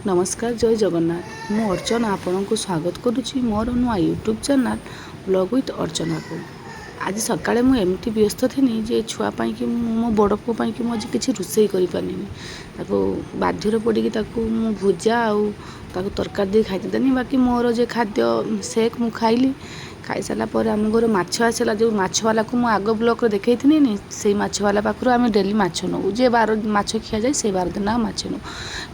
नमस्कार जय जगन्नाथ मु अर्चना आपण को स्वागत करुच्ची मोर नुआ यूट्यूब चैनल ब्लॉग विथ अर्चना को। आज सकाळे मु एमती व्यस्त थी जे छुआपाई कि मो बड़ पुओ कि मुझे किसी रोषे कर पारे बाध्यर पड़ी मु भुजा आउ तरकारी दे खाईदेनी बाकी मोर जे खाद्य सेक मु खाइली खाई सारा पर आम घर माछ आसला जो माछवाला को मु आग ब्लॉक देखई थी से माछवाला पाखु आम डेली माछ नौ जे बार माछ खिया जाए से बार दिन माछ नौ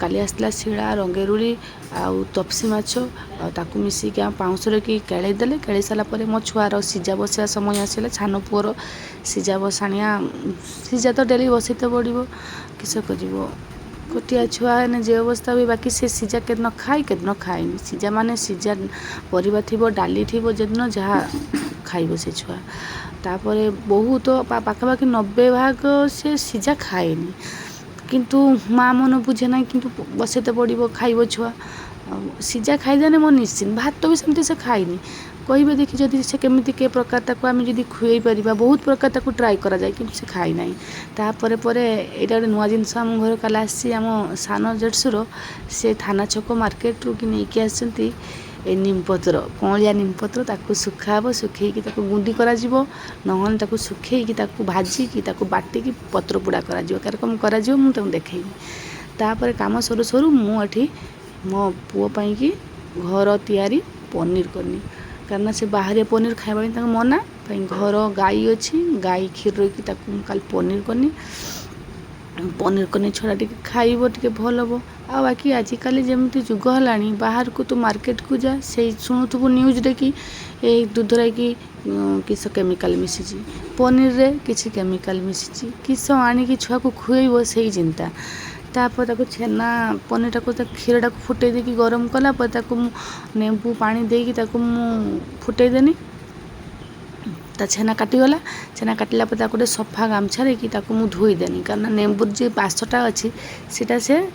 काली आसला शिला रंगेरुली आउ तपसी माछ ताकू मिसिकी आम पाउंसर कि केड़े देले केड़े सारापर मो छुआर सिजा बसिया समय आसला छान पुअर सिजा बसाणिया सिजा तो डेली बसते पड़ो किस कर गोटिया छुआ है जे अवस्था भी बाकी से सिजा के न खाई के न खाएनि सिजा माने सिजा परिबा थी डाली थी जदिन जहाँ खाइब से छुआ तापर बहुत पाखापाखि 90 भाग से सिजा खाएनि किंतु माँ मन बुझे ना कि बसते पड़ो खाइब छुआ सिजा खाईदेने मो निश्चिंत भात भी सेमती से खाइनि कहे देखी जदि से केमी के प्रकार ताको आम जदि खुए पार बहुत प्रकार ताको ट्राए करा जाए कि से खाई ना तापर यहाँ गोटे नुआ जिनस आम घर काल आम सान जेडसुर से थाना छक मार्केट रू कि नहीं आसती नीमपत्र कौलिया नीमपत्र ताको सुखाब सुखैकी गुंडी करा नहले ताको सुखैकी भाजिकी बाटिकी पत्र पोड़ा कार्यक्रम करा मुझे देखी तापर काम सरू सरू मुझे मो पुओ कि घर तैयारी पनीर करनी कारण से बाहर पनीर खाइबा मना घर गाई अच्छी गाई क्षीर रही काल पनीर करनी छड़ा टी खाइब टे भल हम आ बाकी आजिकल जमी जुग है बाहर को तो मार्केट को जा से शुणुबू न्यूज रे कि दूध रे कि किस केमिकल मिसी पनीर रे किसी केमिकल मिसी किस आनिकी छुआ को खुएब से चिंता तापर ताको छेना पनीर टाको क्षीर टाक फुटे देकी गरम कला नेबू पानी देकी फुटेदेनी छेना काटिगला छेना काटिला गोटे सफा गामछा कि मुझे धोईदेनी कारण नेबुर जो बासटा अच्छी सीटा से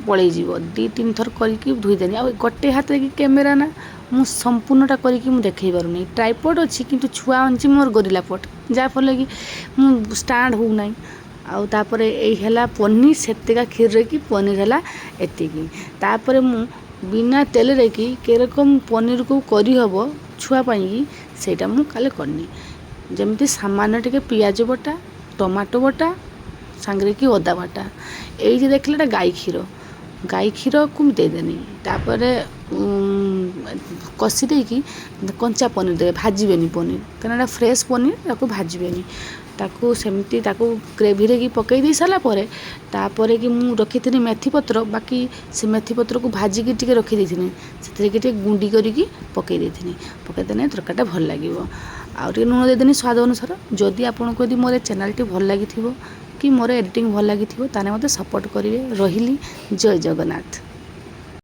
पलैज 2-3 थर करके धोईदेनी आ गोटे हाथ कि कैमेरा ना मु संपूर्णटा करके देखई पारूनी ट्राइपॉड अच्छी किंतु छुआ अंची मोर गोरिल्ला पट जहाँफल कि मु स्टाण्ड हो ना आउ तापर है पनीर सेतिका क्षीर रे कि पनीर है एतिकी तापर मु बिना तेल रे कि केरकम पनीर को करी हबो छुआ पाई सेटा मु काले करनी जमती सामान्य टिके पियाज बटा टमाटो बटा सांगरे कि अदा बटा ये देखले गाई क्षीर को देदेनी तापर कषि देकी कंचा पनीर दे भाजबेनी पनीर कारण फ्रेश पनीर भाजबेनी ताकू सेमती ताकू ग्रेवी रे कि पकई दे सारा तापर कि मु रखी थी मेथी पत्र बाकी से मेथी पत्र को भाजिकी टिके रखी देथिनी से टे गुंडी करिकी पकई देथिनी पकईदेने तरकारीटा भल लगे आउ टे लुण देदेनी स्वाद अनुसार जदि आपको यदि मोर चैनल भल लगी कि मोर एडिटिंग भल लगी ताने मते सपोर्ट करेंगे रही जय जगन्नाथ।